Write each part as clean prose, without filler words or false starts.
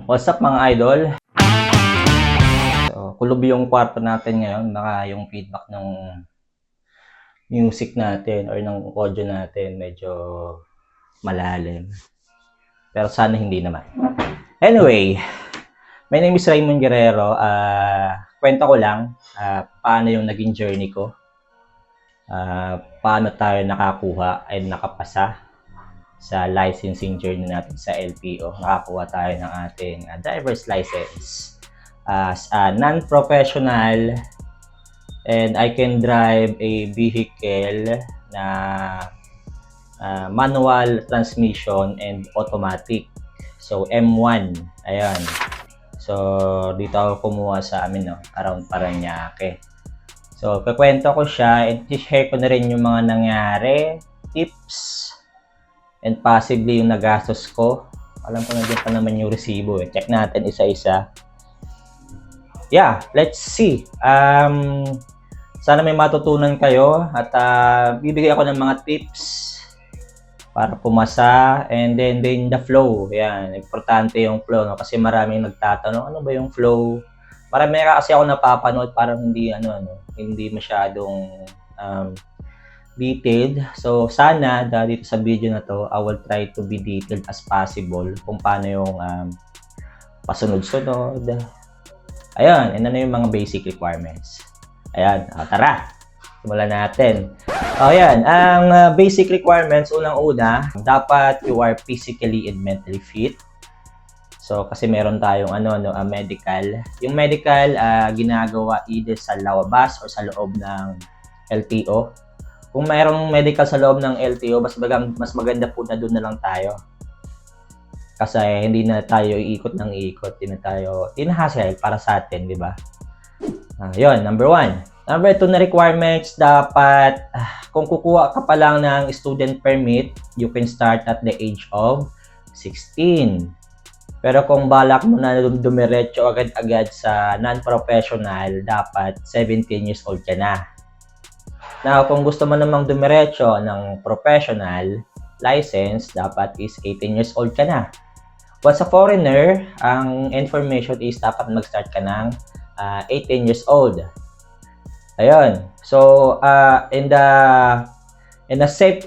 What's up mga idol? So, kulob yung kwarto natin ngayon. Baka yung feedback ng music natin or ng audio natin medyo malalim. Pero sana hindi naman. Anyway, my name is Raymond Guerrero. Kwento ko lang paano yung naging journey ko. Paano tayo nakakuha ay nakapasa sa licensing journey natin sa LTO. Nakakuha tayo ng ating driver's license as a non-professional, and I can drive a vehicle na manual transmission and automatic. So M1, ayan. So dito ako kumuha sa amin, no, around Parañaque. So kukwento ko siya and i-share ko na rin yung mga nangyari, tips, and possibly yung nagastos ko. Alam ko na din pa naman yung resibo. Check natin isa-isa. Yeah, let's see. Sana may matutunan kayo at bibigay ako ng mga tips para pumasa, and then the flow. Yan, importante yung flow, no? Kasi maraming nagtatanong, ano ba yung flow? Marami kasi ako napapanood, parang hindi masyadong detailed. So sana dito sa video na to, I will try to be detailed as possible kung paano yung pasunod-sunod. Ayan, and ano yung mga basic requirements. Ayan, tara, simulan natin. Ayan, ang basic requirements, unang-una, dapat you are physically and mentally fit. So kasi meron tayong medical. Yung medical ginagawa either sa labas or sa loob ng LTO. Kung mayroong medical sa loob ng LTO, mas maganda po na doon na lang tayo. Kasi hindi na tayo iikot ng iikot. Hindi na tayo hassle para sa atin, di ba? Yun, number 1. Number 2 na requirements, dapat kung kukuha ka pa lang ng student permit, you can start at the age of 16. Pero kung balak mo na dumiretso agad-agad sa non-professional, dapat 17 years old ka na. Now, kung gusto mo namang dumiretso ng professional license, dapat is 18 years old ka na. Once a foreigner, ang information is dapat mag-start ka ng 18 years old. Ayun. So, in a safe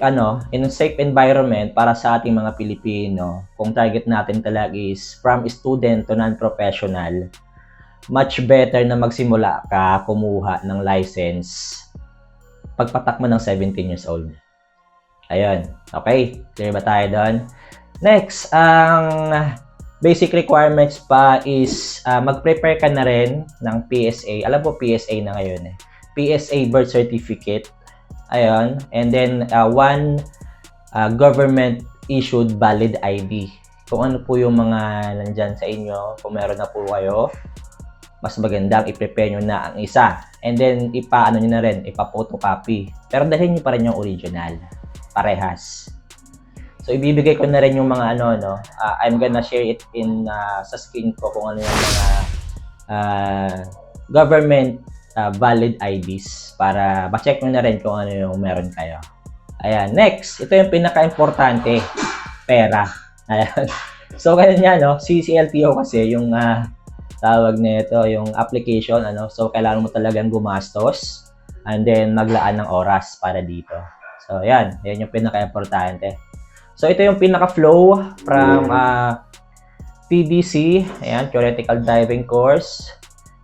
environment para sa ating mga Pilipino, kung target natin talaga is from student to non-professional, much better na magsimula ka kumuha ng license pagpatak mo ng 17 years old. Ayun. Okay? Clear ba tayo doon? Next, ang basic requirements pa is mag-prepare ka na rin ng PSA. Alam po, PSA na ngayon eh. PSA birth certificate. Ayun. And then, one government-issued valid ID. Kung ano po yung mga nandyan sa inyo, kung meron na po kayo, mas magandang i-prepare nyo na ang isa. And then, nyo na rin, ipa-photocopy. Pero dalhin nyo pa rin yung original. Parehas. So, ibibigay ko na rin yung mga I'm gonna share it sa screen ko kung ano yung mga government valid IDs para ma-check nyo na rin kung ano yung meron kayo. Ayan. Next, ito yung pinaka-importante. Pera. Ayan. So, ganyan yan, CCLTO kasi yung tawag nito, yung application, so kailangan mo talagang gumastos and then maglaan ng oras para dito. So yan yung pinaka-importante. So ito yung pinaka-flow from TDC, ayan, theoretical driving course,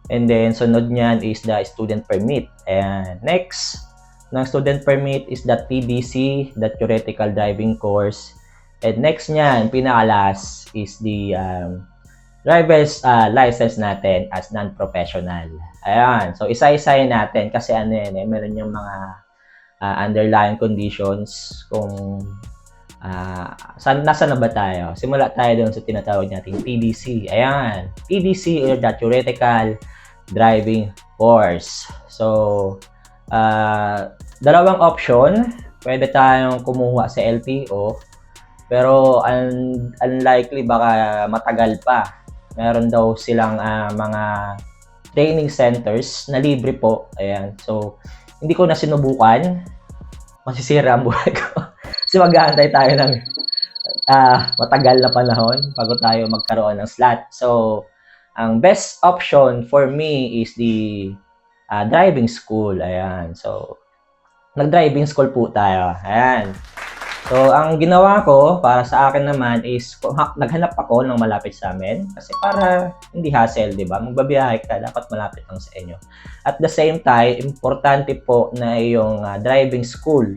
and then sunod niyan is the student permit. Ayan, next ng student permit is the TDC, the theoretical driving course, and next niyan, pinaka-last is the driver's license natin as non-professional. Ayan. So, isa-isayin natin kasi meron yung mga underlying conditions kung nasa na ba tayo. Simula tayo doon sa tinatawag nating TDC. Ayan. TDC or the theoretical driving course. So, dalawang option. Pwede tayong kumuha sa LTO. Pero unlikely baka matagal pa. Meron daw silang mga training centers na libre po. Ayan. So, hindi ko na sinubukan. Masisira ang buhay ko. Kasi mag-aantay tayo ng matagal na panahon bago tayo magkaroon ng slot. So, ang best option for me is the driving school. Ayan. So, nag-driving school po tayo. Ayan. So, ang ginawa ko para sa akin naman is naghanap ako ng malapit sa amin kasi para hindi hassle, di ba? Magbabiyahe ka, dapat malapit lang sa inyo. At the same time, importante po na yung driving school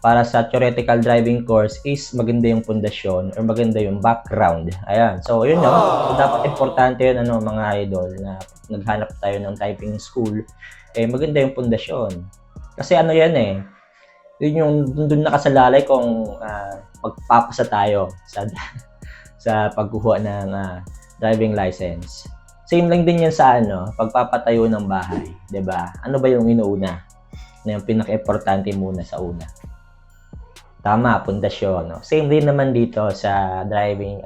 para sa theoretical driving course is maganda yung pundasyon or maganda yung background. Ayan. So, yun yun. So, dapat importante yun, mga idol, na naghanap tayo ng driving school, maganda yung pundasyon. Kasi yan yun yung doon nakasalalay kung magpapasa tayo sa pagkuha ng driving license. Same lang din yan sa pagpapatayo ng bahay, 'di ba? Ano ba yung inuuna? Na yung pinaka-importante muna sa una. Tama, pundasyon, no? Same din naman dito sa driving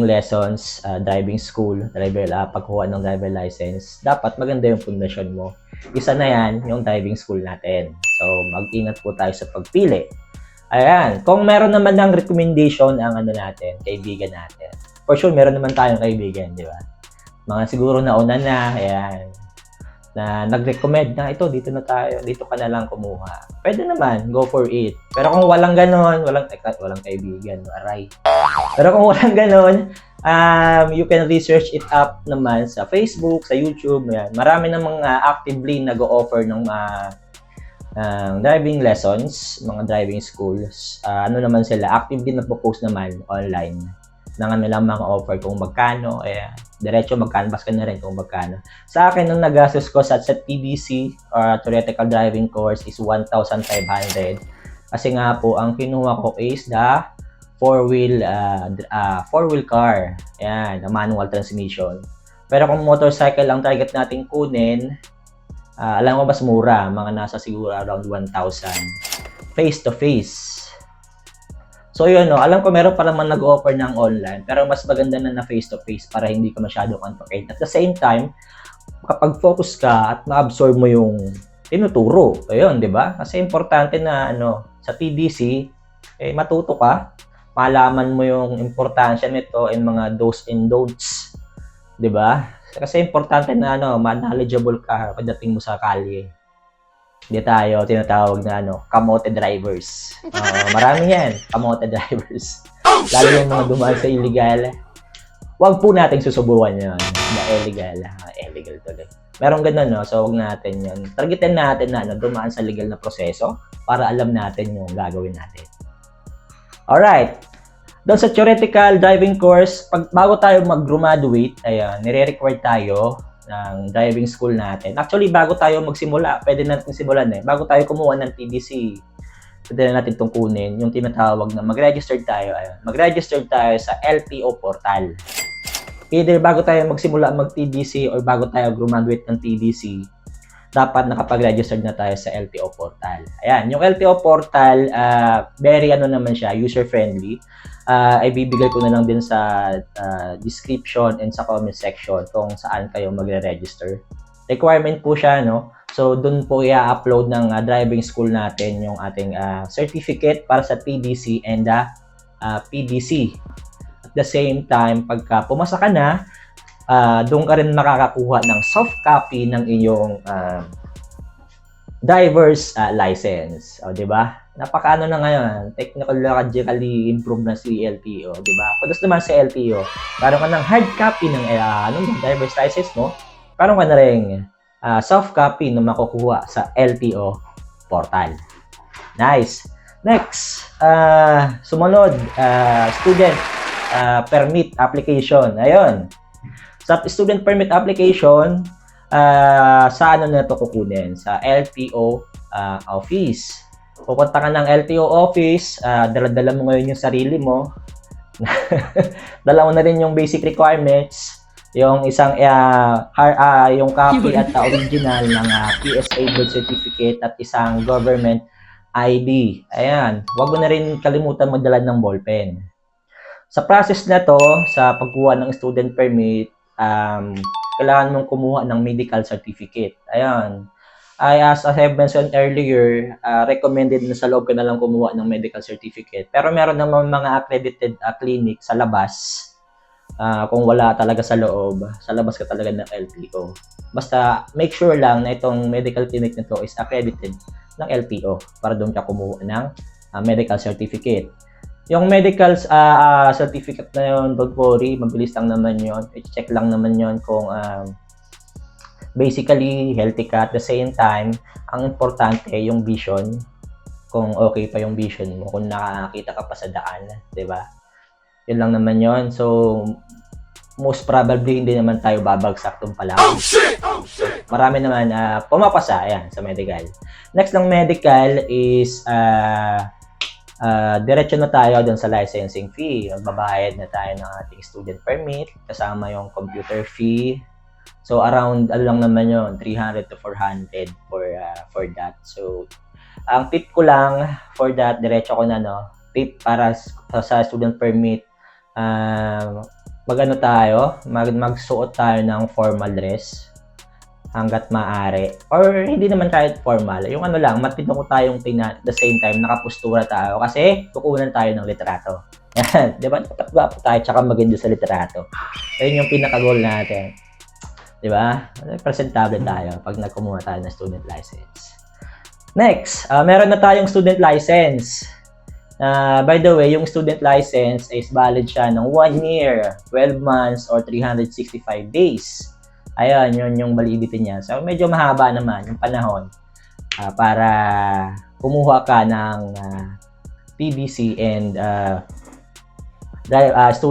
lessons, driving school, pagkuha ng driver license. Dapat maganda yung pundasyon mo. Isa na yan, yung driving school natin. So, mag-ingat po tayo sa pagpili. Ayan. Kung meron naman ng recommendation ang kaibigan natin. For sure, meron naman tayong kaibigan, di ba? Mga siguro nauna na, ayan, na nag-recommend na ito, dito ka na lang kumuha. Pwede naman, go for it. Pero kung walang ganon, walang kaibigan, aray. Pero kung walang ganon, you can research it up naman sa Facebook, sa YouTube, yan. Marami namang actively nag-o-offer ng driving lessons, mga driving schools. Naman sila, actively nagpo-post naman online ng kanilang mga offer kung magkano, diretso mag-canvas ka na rin kung magkano. Sa akin, nung nagastos ko sa TDC or theoretical driving course is 1,500. Kasi nga po, ang kinuha ko is the four-wheel car. Ayan, the manual transmission. Pero kung motorcycle ang target natin kunin, alam mo, mas mura. Mga nasa siguro around 1,000. Face-to-face. So yun, alam ko meron pa naman nag-offer ng online, pero mas maganda na face-to-face para hindi ka masyado confident. At the same time, kapag focus ka at ma-absorb mo yung tinuturo, ayun, di ba? Kasi importante na sa TDC, matuto ka, malaman mo yung importansya nito and mga do's and don'ts, di ba? Kasi importante na knowledgeable ka pagdating mo sa kalye. Hindi tayo tinatawag na kamote drivers. Marami yan, kamote drivers. Lalo yung mga dumaan sa illegal. Huwag po natin susubukan yun. Illegal tuloy. Merong ganun, so huwag natin yun. Targetin natin na dumaan sa legal na proseso para alam natin yung gagawin natin. Alright. Doon sa theoretical driving course, bago tayo mag-graduate, nire-require tayo ng driving school natin. Actually, bago tayo magsimula, pwede natin simulan bago tayo kumuha ng TDC, pwede na natin itong kunin, yung tinatawag na mag-register tayo. Mag-register tayo sa LTO portal. Either bago tayo magsimula mag-TDC or bago tayo graduate ng TDC, dapat nakapag-register na tayo sa LTO portal. Ayan, yung LTO portal, very naman siya, user-friendly. Ay bibigay ko na lang din sa description and sa comment section kung saan kayo magre-register. Requirement po siya, So, dun po i-upload ng driving school natin yung ating certificate para sa TDC and PDC. At the same time, pagka pumasa ka na, doon ka rin makakakuha ng soft copy ng iyong driver's license. O, di ba? Napakaano na ngayon, technologically improved na si LTO, di ba? Pagkas naman sa LTO, karoon ka ng hard copy ng driver's license mo, karoon ka na rin soft copy na makukuha sa LTO portal. Nice. Next, sumunod, student permit application. Ayun. Sa student permit application, sa na ito kukunin? Sa LTO office. Pupunta ka ng LTO office, dala-dala mo ngayon yung sarili mo. Dala mo na rin yung basic requirements, yung isang yung copy at original ng PSA birth certificate at isang government ID. Ayan, huwag mo na rin kalimutan magdala ng ballpen. Sa process na to, sa pagkuha ng student permit, kailangan mong kumuha ng medical certificate. Ayan. as I have mentioned earlier, recommended na sa loob ka na lang kumuha ng medical certificate. Pero meron naman mga accredited clinic sa labas. Kung wala talaga sa loob, sa labas ka talaga ng LTO. Basta make sure lang na itong medical clinic nito is accredited ng LTO para doon ka kumuha ng medical certificate. Yung medical certificate na yun, don't worry, mabilis lang naman yun. I-check lang naman yun kung basically healthy ka. At the same time, ang importante yung vision, kung okay pa yung vision mo, kung nakakita ka pa sa daan, di ba? Yun lang naman yun. So, most probably, hindi naman tayo babagsak doon pala. Oh, shit! Oh, shit! Marami naman pumapasa, ayan, sa medical. Next ng medical is diretso na tayo dun sa licensing fee. Magbabayad na tayo ng ating student permit, kasama yung computer fee. So, around, ano lang naman yun, 300 to 400 for that. So, ang tip ko lang for that, diretso ko na, no, tip para sa student permit, magsuot tayo ng formal dress hanggat maaari. Or hindi naman kahit formal. Yung ano lang, matino ko tayong tingnan at the same time, nakapustura tayo kasi kukunan tayo ng litrato. Yan, di ba? Dapat gwapo tayo tsaka maganda sa litrato. Ayun yung pinaka-goal natin. Di ba? Presentable tayo pag nagkumuha tayo ng student license. Next, meron na tayong student license. By the way, yung student license is valid siya ng 1 year, 12 months, or 365 days. Ayan, yun yung validity niya. So, medyo mahaba naman yung panahon para kumuha ka ng PDC and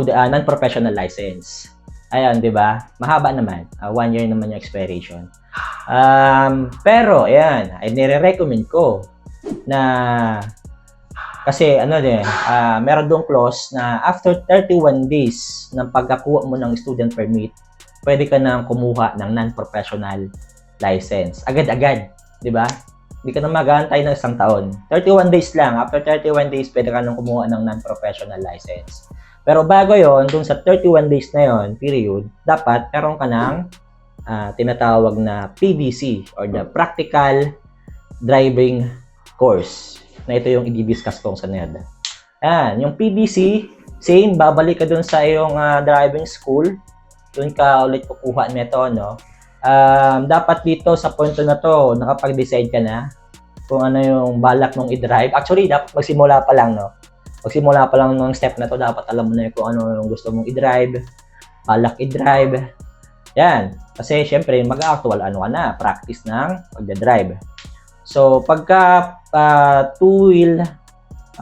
non-professional license. Ayan, di ba? Mahaba naman. 1 year naman yung expiration. Pero, ayan, ay nire-recommend ko na kasi meron doong clause na after 31 days ng pagkakuha mo ng student permit, pwede ka nang kumuha ng non-professional license. Agad-agad, di ba? Hindi ka na mag-aantay ng isang taon. 31 days lang. After 31 days, pwede ka nang kumuha ng non-professional license. Pero bago yon, dun sa 31 days na yon, period, dapat meron ka ng tinatawag na PDC or the Practical Driving Course. Na ito yung i-discuss ko sa NED. Ayan, yung PDC, same, babalik ka dun sa iyong driving school. Doon ka ulit kukuha nito, no? Dapat dito sa punto na to, nakapag-decide ka na kung ano yung balak mong i-drive. Actually, dapat magsimula pa lang, no? Magsimula pa lang ng step na to, dapat alam mo na kung ano yung gusto mong i-drive, balak i-drive. Yan. Kasi, syempre, mag-actual, practice ng pag-drive. So, pagka two-wheel,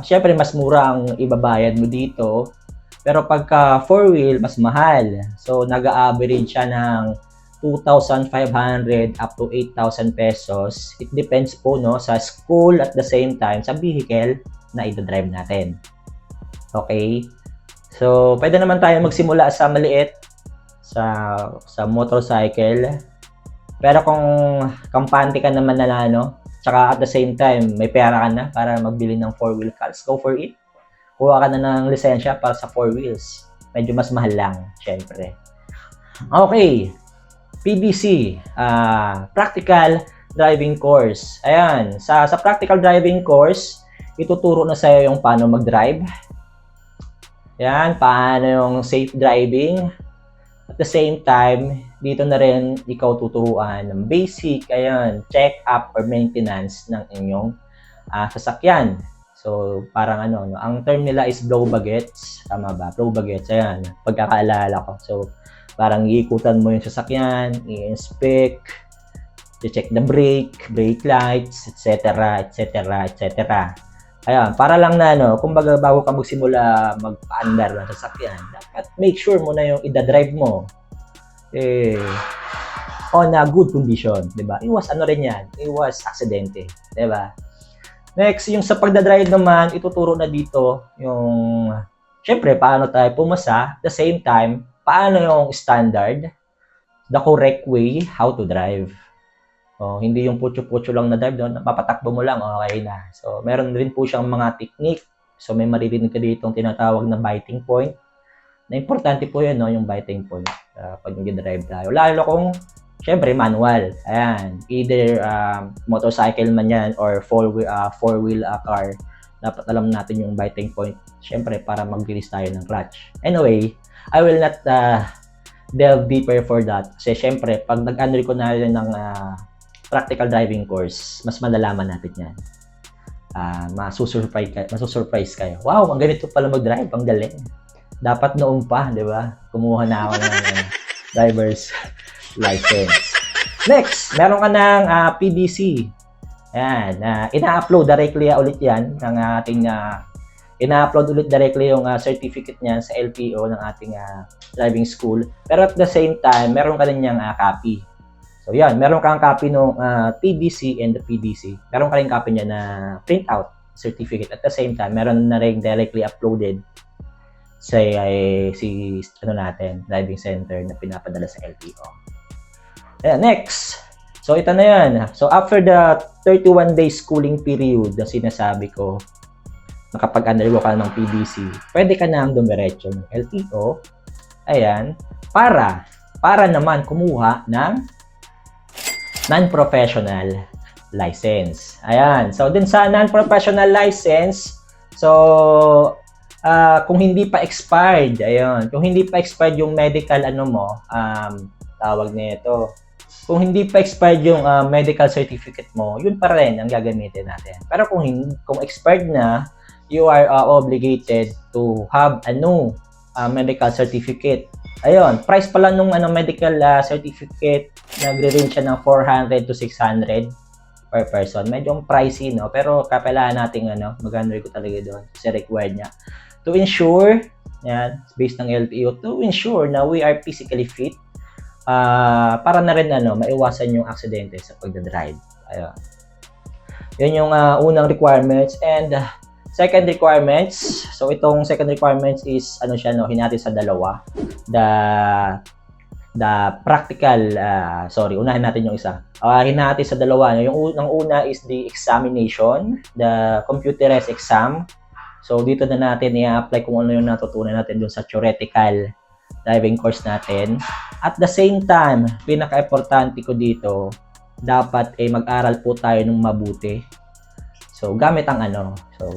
syempre, mas mura ang ibabayad mo dito. Pero pagka 4-wheel, mas mahal. So, nag-a-average siya ng 2,500 up to 8,000 pesos. It depends po, no, sa school at the same time sa vehicle na i-drive natin. Okay? So, pwede naman tayo magsimula sa maliit, sa motorcycle. Pero kung kampante ka naman na tsaka at the same time, may pera ka na para magbili ng 4-wheel cars, go for it. Kuha ka na ng lisensya para sa 4 wheels. Medyo mas mahal lang, syempre. Okay. PDC, Practical Driving Course. Ayan, sa Practical Driving Course, ituturo na sa'yo yung paano mag-drive. Ayan, paano yung safe driving. At the same time, dito na rin ikaw tuturuan ng basic, check-up or maintenance ng inyong sasakyan. So, parang ang term nila is blow baguettes. Tama ba? Blow baguettes, ayan. Pagkakaalala ko. So, parang iikutan mo yung sasakyan, i-inspect, i-check the brake lights, etc., etc., etc. Ayan, para lang na, kumbaga bago ka magsimula magpa-andar ng sasakyan, dapat make sure mo na yung ida-drive mo on a good condition, di ba? Iwas rin yan, iwas aksidente, di ba? Next, yung sa pagdadrive naman, ituturo na dito yung, syempre, paano tayo pumasa. At the same time, paano yung standard, the correct way, how to drive. Hindi yung putyo-putyo lang na drive doon, papatakbo mo lang, okay na. So, meron rin po siyang mga technique. So, may maririnig ka dito yung tinatawag na biting point. Na importante po yun, yung biting point pag nag-drive tayo. Lalo kung syempre manual. Ayan, either motorcycle man yan or four-wheel car. Dapat alam natin yung biting point. Syempre, para mag-release tayo ng clutch. Anyway, I will not delve deeper for that. Kasi syempre, pag nag-undergo ko na rin ng practical driving course, mas malalaman natin yan. Masusurprise kayo. Wow, ang ganito pala mag-drive. Ang galing. Dapat noon pa, di ba? Kumuha na ako ng driver's license. Next, meron ka ng PDC. Ayan, ina-upload directly ulit yan ng ating ina-upload ulit directly yung certificate niyan sa LTO ng ating driving school. Pero at the same time, meron ka rin niyang copy. So yan, meron kang copy ng PDC and the PDC. Meron ka rin copy niya na printout certificate. At the same time, meron na rin directly uploaded sa natin, driving center na pinapadala sa LTO. Ayan, next. So ito na yan. So after the 31 days schooling period na sinasabi ko, nakapag-undergo ka ng PDC, pwede ka na dumiretso ng LTO. Ayan, para naman kumuha ng non-professional license. Ayan. So din sa non-professional license, so kung hindi pa expired, ayun, kung hindi pa expired yung medical tawag nito. Kung hindi pa expired yung medical certificate mo, yun pa rin ang gagamitin natin. Pero kung expired na, you are obligated to have a new medical certificate. Ayun, price pala nung medical certificate, nagre-range siya ng 400 to 600 per person. Medyo pricey, no? Pero kailangan nating mag-undergo talaga doon kasi required niya. To ensure, yan, based ng LTO, to ensure na we are physically fit para na rin maiwasan yung aksidente sa pagdadrive. Ayun. Yun yung unang requirements. And second requirements, so itong second requirements is hinati sa dalawa. The practical, unahin natin yung isa. Hinati sa dalawa. Yung una is the examination, the computerized exam. So dito na natin i-apply kung ano yung natutunan natin dun sa theoretical driving course natin. At the same time, pinaka-importante ko dito, dapat mag-aral po tayo ng mabuti. So gamit ang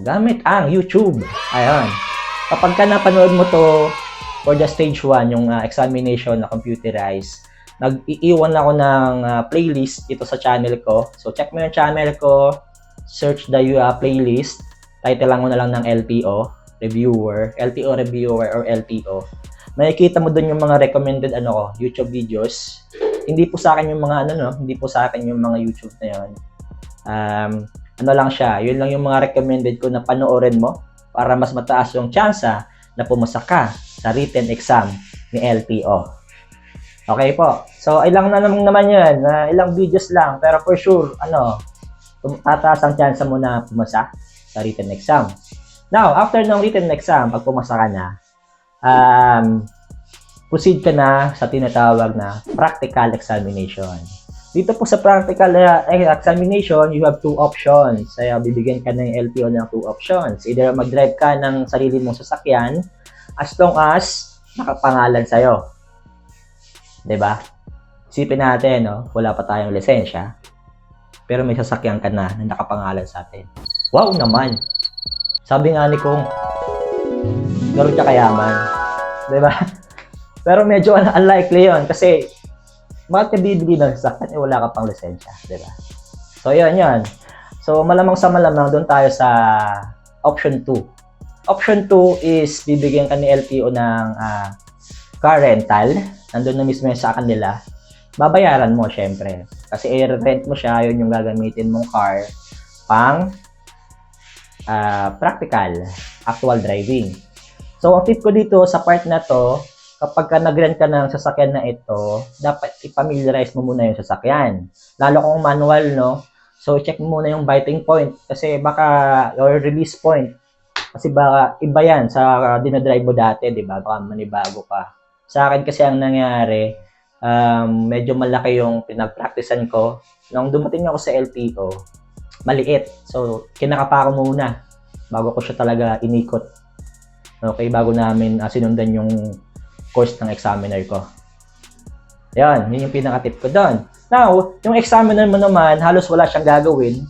gamit ang YouTube. Ayun. Kapag ka napanood mo to for the stage 1, yung examination na computerized, nag-iiwan ako ng playlist dito sa channel ko. So check mo yung channel ko, search the playlist. Title lang mo na lang ng LTO reviewer or LTO. Makikita mo doon yung mga recommended YouTube videos. Hindi po sa akin yung mga hindi po sa akin yung mga YouTube na yon. Lang siya, yun lang yung mga recommended ko na panoorin mo para mas mataas yung tsansa na pumasa ka sa written exam ni LTO. Okay po. So ilang na naman yan, ilang videos lang, pero for sure tataas ang tsansa mo na pumasa sa written exam. Now, after ng written exam, pag pumasa ka na, proceed ka na sa tinatawag na practical examination. Dito po sa practical examination, you have two options. Kaya bibigyan ka ng LTO ng two options. Either mag-drive ka ng sarili mong sasakyan as long as nakapangalan sa'yo. Diba? Isipin natin, wala pa tayong lisensya, pero may sasakyan ka na nakapangalan sa atin. Wow naman! Sabi nga ni Kong, gano'n ka kayaman. Diba? Pero medyo unlikely yun kasi bakit ka bibili ng sasakyan wala ka pang lisensya. Diba? So, yun. So, malamang sa malamang doon tayo sa option 2. Option 2 is bibigyan ka ni LTO ng car rental. Nandun na mismo sa kanila. Babayaran mo, syempre. Kasi i-rent mo siya, yun yung gagamitin mong car pang practical, actual driving. So, ang tip ko dito sa part na to, kapag ka nag-rent ka ng sasakyan na ito, dapat i-familiarize mo muna yung sasakyan. Lalo kung manual, So, check mo muna yung biting point kasi baka, or release point. Kasi baka iba yan sa dinadrive mo dati, di ba? Baka manibago ka. Sa akin kasi ang nangyari, medyo malaki yung pinag-practicean ko. Nung dumating ako sa LTO, maliit. So, kinakapa ko muna bago ko siya talaga inikot. Okay, bago namin sinundan yung course ng examiner ko. Yun yung pinaka-tip ko doon. Now, yung examiner mo naman, halos wala siyang gagawin.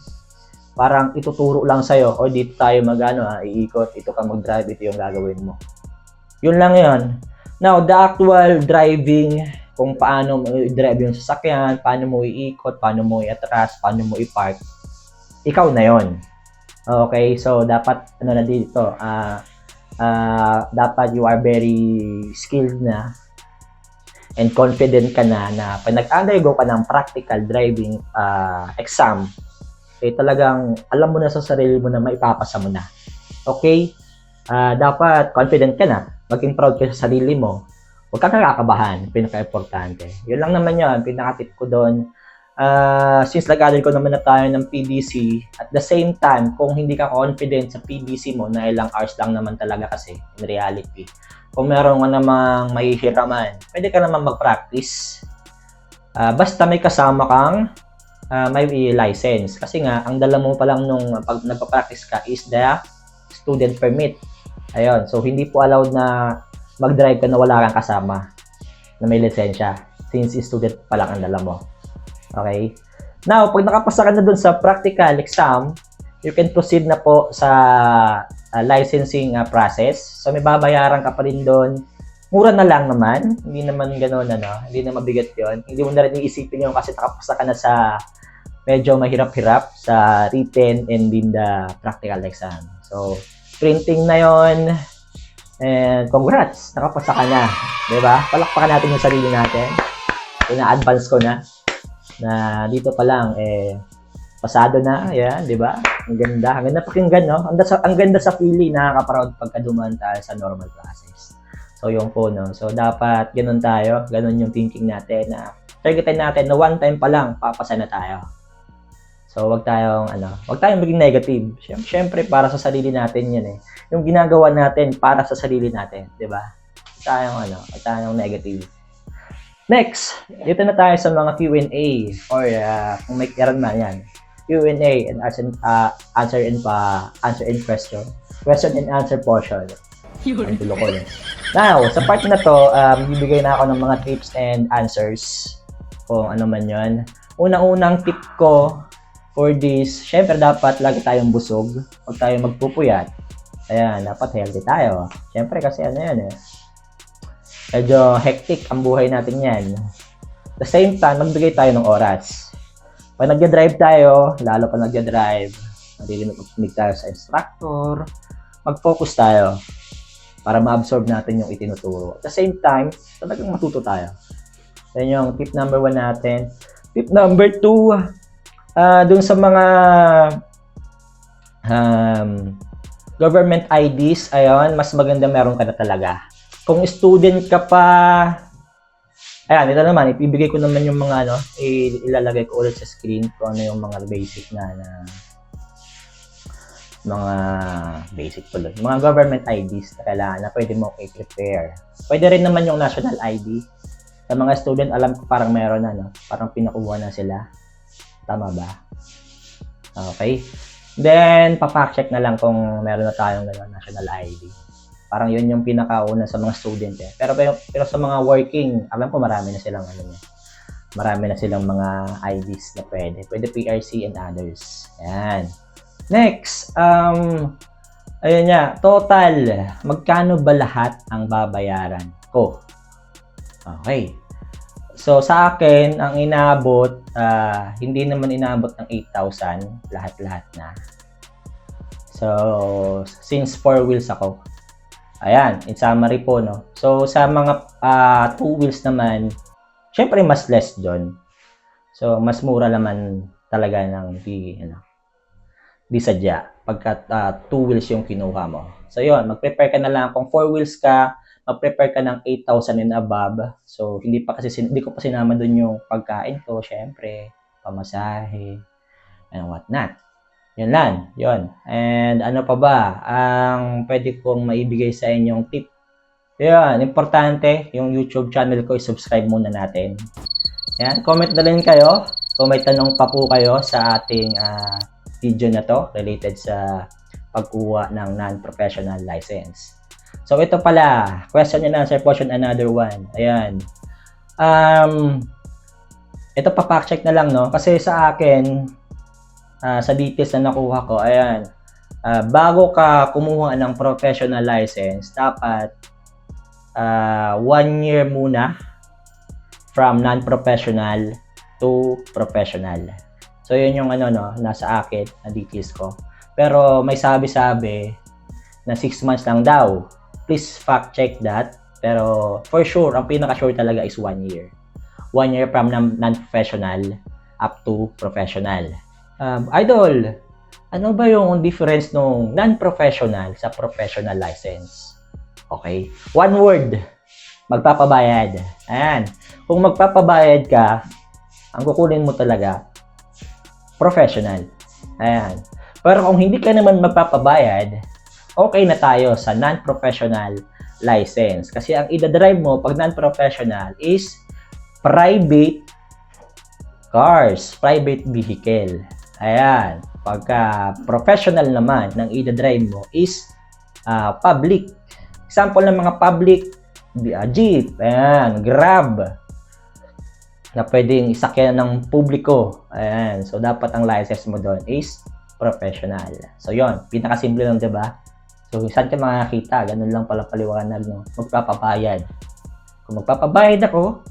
Parang ituturo lang sa'yo, o dito tayo iikot, ito ka mag-drive, ito yung gagawin mo. Yun lang yun. Now, the actual driving, kung paano mo i-drive yung sasakyan, paano mo iikot, paano mo i-atras, paano mo i-park, ikaw na yon. Okay, so dapat na dito, dapat you are very skilled na and confident ka na pag nag-undergo ka ng practical driving exam, talagang alam mo na sa sarili mo na maipapasa mo na. Okay? Dapat confident ka na. Maging proud ka sa sarili mo. Huwag kang nakakabahan. Pinaka-importante. Yun lang naman yun. Pinaka-tip ko doon. Since nag-aral ko naman na tayo ng PDC, at the same time, kung hindi ka confident sa PDC mo, na ilang hours lang naman talaga kasi, in reality, kung meron ka namang mahihiraman, pwede ka naman mag-practice. Basta may kasama kang may license. Kasi nga, ang dala mo pa lang nung pag nagpa-practice ka is the student permit. Ayun. So, hindi po allowed na mag-drive ka na wala kang kasama na may lisensya since student pa lang ang dala mo. Okay? Now, pag nakapasa ka na dun sa practical exam, you can proceed na po sa licensing process. So, may babayaran ka pa rin doon. Mura na lang naman. Hindi naman gano'n, hindi na mabigat yon. Hindi mo na rin iisipin yun kasi nakapasa ka na sa medyo mahirap-hirap sa written and din the practical exam. So, printing na yon. And congrats! Nakapasa ka na. Diba? Palakpakan natin yung sarili natin. Ina-advance ko na dito pa lang, pasado na, yan, di ba? Ang ganda pakinggan, no? Ang ganda sa feeling, nakaka-proud pagka dumaan tayo sa normal classes. So, yung po, no? So, dapat ganun tayo, ganun yung thinking natin na targetin natin na one time pa lang, papasa na tayo. So, wag tayong maging negative. Siyempre, para sa sarili natin yan, Yung ginagawa natin para sa sarili natin, di ba? Wag tayong negative. Next, dito na tayo sa mga Q&A or kung may karan man yan. Q&A and answer and question. Question and answer portion. Ang tulo ko yun. Now, sa part na to, bibigay na ako ng mga tips and answers kung ano man yun. Unang-unang tip ko for this, syempre dapat lagi tayong busog. Huwag tayong magpupuyat. Ayan, dapat healthy tayo. Syempre kasi medyo hectic ang buhay natin yan. At the same time, magbigay tayo ng oras. Pag nagja-drive tayo, lalo pa nagja-drive, makikinig tayo sa instructor, mag-focus tayo para ma-absorb natin yung itinuturo. At the same time, talagang matuto tayo. Yan yung tip number 1 natin. Tip number 2, dun sa mga government IDs, ayun, mas maganda meron ka na talaga. Kung student ka pa, ayan, ito naman, ibibigay ko naman yung mga, ilalagay ko ulit sa screen kung ano yung mga basic mga basic po doon. Mga government IDs na kailangan na pwede mo i-prepare. Pwede rin naman yung national ID. Sa mga student, alam ko parang meron parang pinakuha na sila. Tama ba? Okay. Then, papak-check na lang kung meron na tayong national ID. Parang yun yung pinakauna sa mga student. Pero sa mga working, alam ko marami na silang marami na silang mga IDs na pwede. Pwede PRC and others. Ayan. Next, ayun nga, total, magkano ba lahat ang babayaran ko? Okay. So, sa akin, ang inaabot, hindi naman inaabot ng 8,000, lahat-lahat na. So, since 4 wheels ako, ayan, in summary po, no? So, sa mga 2 wheels naman, syempre mas less doon. So, mas mura naman talaga ng di sadya pagka 2 wheels yung kinuha mo. So, yun, mag-prepare ka na lang. Kung 4 wheels ka, mag-prepare ka ng 8,000 and above. So, hindi ko pa sinama doon yung pagkain ko, syempre, pamasahe, and whatnot. Yun lang, yun. And ano pa ba? Ang pwede kong maibigay sa inyong tip. Yun, importante, yung YouTube channel ko, i-subscribe muna natin. Yan, comment na rin kayo. Kung may tanong pa po kayo sa ating video na to, related sa pagkuha ng non-professional license. So, ito pala, question and answer portion, another one. Ayan. Ito pa-fact check na lang, no? Kasi sa akin, sa details na nakuha ko, ayan, bago ka kumuha ng professional license, dapat 1 year muna from non-professional to professional. So, yun yung nasa akin na details ko. Pero may sabi-sabi na 6 months lang daw. Please fact check that. Pero for sure, ang pinaka-sure talaga is 1 year. 1 year from non-professional up to professional. Idol, ano ba yung difference nung non-professional sa professional license? Okay. One word. Magpapabayad. Ayan. Kung magpapabayad ka, ang kukunin mo talaga, professional. Ayan. Pero kung hindi ka naman magpapabayad, okay na tayo sa non-professional license. Kasi ang ida-drive mo pag non-professional is private cars, private vehicle. Ayan. Pagka professional naman ng ida-drive mo is public. Example ng mga public, jeep, ayan, Grab, na pwedeng isakyan ng publiko. Ayan. So, dapat ang license mo doon is professional. So, yon, pinakasimple lang, diba? So, saan ka makakita? Ganun lang pala paliwanag, no? Magpapabayad. Kung magpapabayad ako,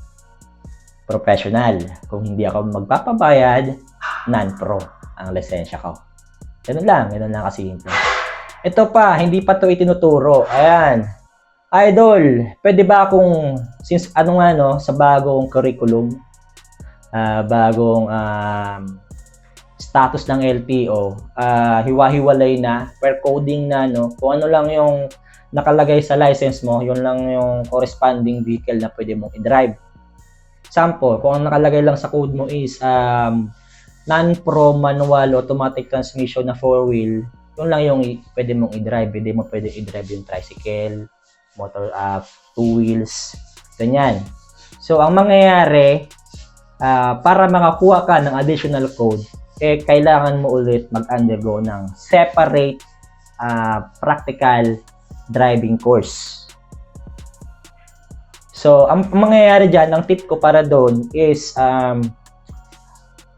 professional. Kung hindi ako magpapabayad, non-pro ang lisensya ko. Ganun lang kasimple. Ito pa, hindi pa to itinuturo. Ayan. Idol, pwede ba akong, since sa bagong curriculum, bagong status ng LTO, hiwa-hiwalay na, per coding na, kung ano lang yung nakalagay sa license mo, yun lang yung corresponding vehicle na pwede mong i-drive. Example, kung ang nakalagay lang sa code mo is non-pro manual automatic transmission na 4-wheel, yun lang yung pwede mong i-drive. Hindi mo pwede i-drive yung tricycle, motor 2 wheels, ganyan. So, ang mangyayari, para makakuha ka ng additional code, kailangan mo ulit mag-undergo ng separate practical driving course. So, ang mangyayari dyan, ang tip ko para doon is,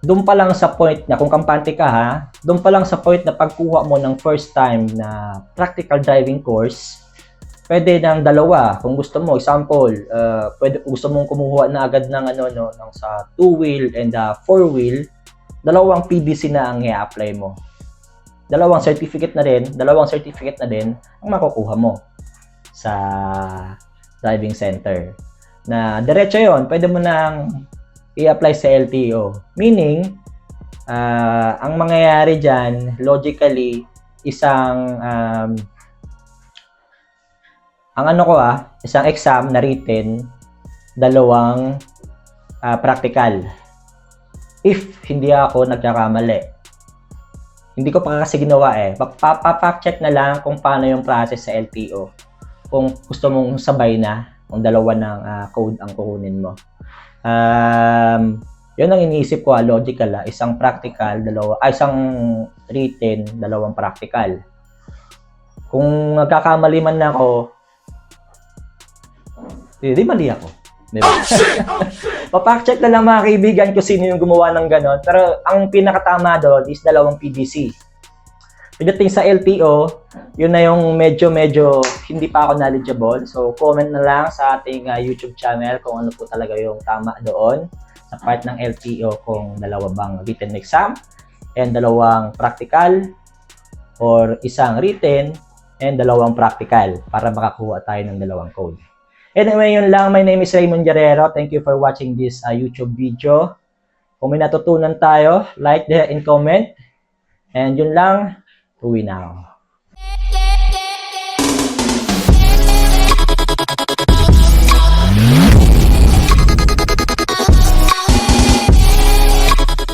doon pa lang sa point na, kung kampante ka ha, doon pa lang sa point na pagkuha mo ng first time na practical driving course, pwede ng dalawa. Kung gusto mo, example, gusto mong kumuha na agad ng ng sa 2-wheel and 4-wheel, dalawang PDC na ang i-apply mo. Dalawang certificate na din ang makukuha mo sa driving center. Na diretso yon, pwede mo nang i-apply sa LTO. Meaning, ang mangyayari dyan, logically, isang isang exam na written, dalawang practical. If hindi ako nagkakamali. Hindi ko pa kasi ginawa Papafact check na lang kung paano yung process sa LTO. Kung gusto mong sabay na, kung dalawa ng code ang kukunin mo. Yun ang iniisip ko, logical isang practical, isang written, dalawang practical. Kung nagkakamali man na ako, di mali ako. Diba? Papact check na lang mga kaibigan kung sino yung gumawa ng ganon. Pero ang pinakatama doon is dalawang PDC. Pagdating sa LTO, yun na yung medyo hindi pa ako knowledgeable. So, comment na lang sa ating YouTube channel kung ano po talaga yung tama doon sa part ng LTO, kung dalawa bang written exam and dalawang practical or isang written and dalawang practical para makakuha tayo ng dalawang code. Anyway, yun lang. My name is Raymond Guerrero. Thank you for watching this YouTube video. Kung may natutunan tayo, like and comment. And yun lang. Uwi na ako.